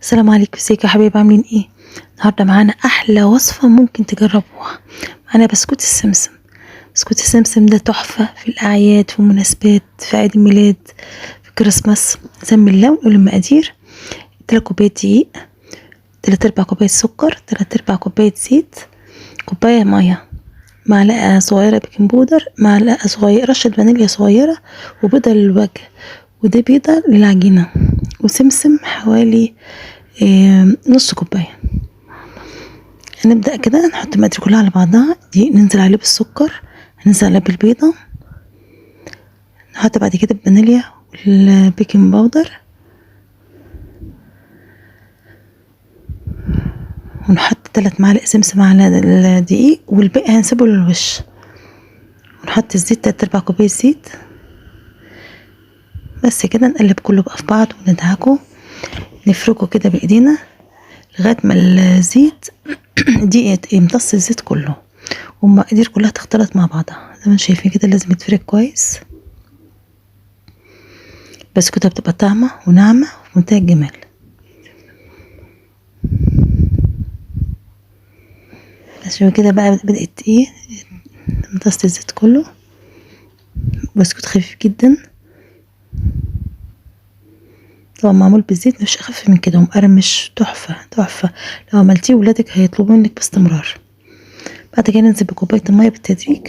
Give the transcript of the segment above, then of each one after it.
السلام عليكم، ازيكم يا حبايبي؟ عاملين ايه؟ النهارده معانا احلى وصفه ممكن تجربوها. معانا بسكوت السمسم. بسكوت السمسم ده تحفه في الاعياد، في المناسبات، في عيد الميلاد، في كريسماس. نسمي اللون والمقادير: 3 كوبايات دقيق، 3/4 كوبايه سكر، 3/4 كوبايه زيت، كوبايه ميه، معلقه صغيره بيكنج بودر، معلقه صغيره رشه فانيليا صغيره، وبيضه للوجه، ودي بيضه للعجينه، وسمسم حوالي نص كوبايه. هنبدأ كده نحط المقادير كلها على بعضها. دي ننزل عليه بالسكر، هننزل عليه بالبيضة، نحط بعد كده الفانيليا والبيكنج باودر، ونحط 3 معالق سمسم على الدقيق، والباقي هنسيبه للوش. ونحط الزيت 3/4 كوباية زيت. بس كده نقلب كله بقى في بعض وندعكه، نفركه كده بايدينا لغايه ما الزيت دي يمتص الزيت كله، والمقادير كلها تختلط مع بعضها. زي ما شايفين كده لازم يتفرك كويس. بسكوتة بتبقى طعمة وناعمة وفي منتهى الجمال. عشان كده بقى بدأت امتص الزيت كله. بسكوت خفيف جدا، طبعا معمول بالزيت، مش اخف من كده، ومقرمش تحفة تحفة. لو عملتيه ولادك هيطلبوا منك باستمرار. بعد كده ننزل بكوباية المية بالتدريج.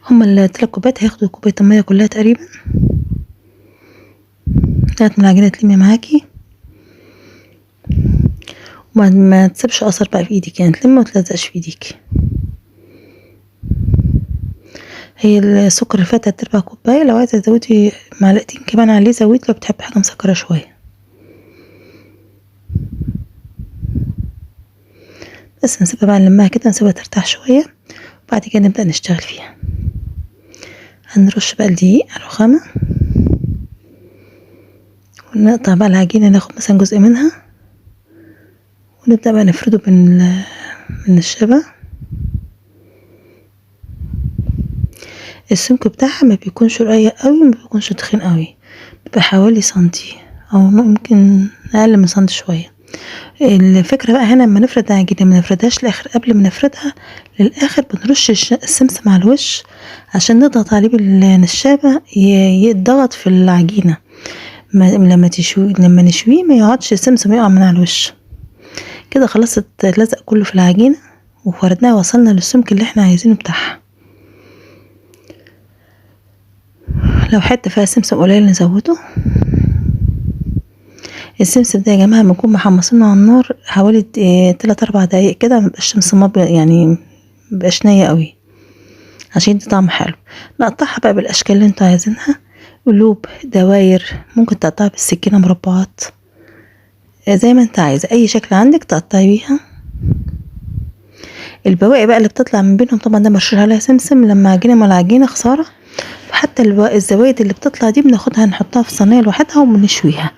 هما ال3 كوبايات هياخدوا كوباية المية كلها تقريبا، لغاية ما العجينة تلمي معاكي، وما تسيبش اثر بقى في ايدك، يعني تلمي ومتلزقش في ايديكي. هي السكر اللي فيها 3/4 كوباية، لو عايزة تزودي معلقتين كمان عليه زودي، لو بتحبي حاجة مسكرة شوية. بس نسيبها بقى نلمها كده، نسيبها ترتاح شوية، وبعد كده نبدأ نشتغل فيها. هنرش بقى الدقيق على الرخامة، ونقطع بقى العجينة، ناخد مثلا جزء منها، ونبدأ بقى نفرده من الشبه. السمك بتاعها ما بيكونش رقيق قوي، ما بيكونش تخين قوي، بيبقى حوالي سنتي او ممكن اقل من سنتي شوية. الفكرة بقى هنا لما نفرد العجينة ما نفردهاش لاخر، قبل ما نفردها للاخر بنرش السمسم على الوش عشان نضغط عليه بالنشابة يتضغط في العجينة. لما نشويه ما يقعدش السمسم يقع من على الوش. كده خلاص اتلزق كله في العجينة وفردناها، وصلنا للسمك اللي احنا عايزينه بتاعها. لو حته فيها سمسم قليل نزوده. السمسم ده يا جماعه بنكون محمصينه على النار حوالي 3-4 دقايق كده، مبقاش سمسم يعني مبقاش نيه قوي، عشان يدي طعم حلو. نقطعها بقى بالاشكال اللي انتوا عايزينها، قلوب، دواير، ممكن تقطعها بالسكينه مربعات، زي ما انت عايزه، اي شكل عندك تقطعي بيها. البواقي بقى اللي بتطلع من بينهم طبعا ده مرشوش عليها سمسم، لما عجينه مع العجينه خساره. حتى الزوايد اللي بتطلع دي بناخدها نحطها في صينيه لوحدها وبنشويها،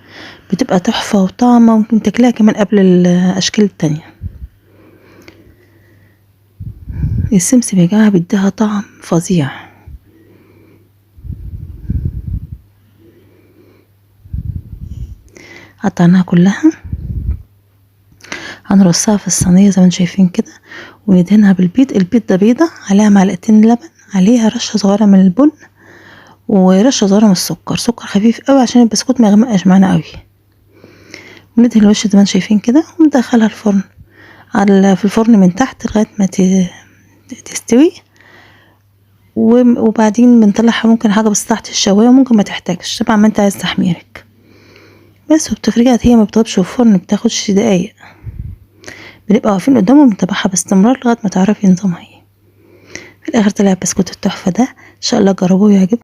بتبقى تحفه وطعمه، ممكن تاكلها كمان قبل الاشكال التانية. السمسم يا جماعه بيديها طعم فظيع. قطعناها كلها، هنرصها في الصينيه زي ما انتم شايفين كده، وندهنها بالبيض. البيض ده بيضه عليها معلقتين لبن، عليها رشه صغيره من البن، ورشه صغيره من السكر، سكر خفيف قوي عشان البسكوت ما يغمقش معانا قوي. وندهن الوش زي ما انتم شايفين كده، وندخلها الفرن في الفرن من تحت لغايه ما تستوي. وبعدين بنطلعها، ممكن حاجه بس تحت الشوايه، وممكن ما تحتاجش طبعا ما انت عايز تحميرك بس. وبتخرجيها، هي ما بتطلبش في الفرن، بتاخدش دقايق، بنبقى واقفين قدامه بنتابعها باستمرار لغايه ما تعرفي نظامها ايه. في الاخر طلع بسكوت التحفه ده، ان شاء الله جربوه ويعجبكم.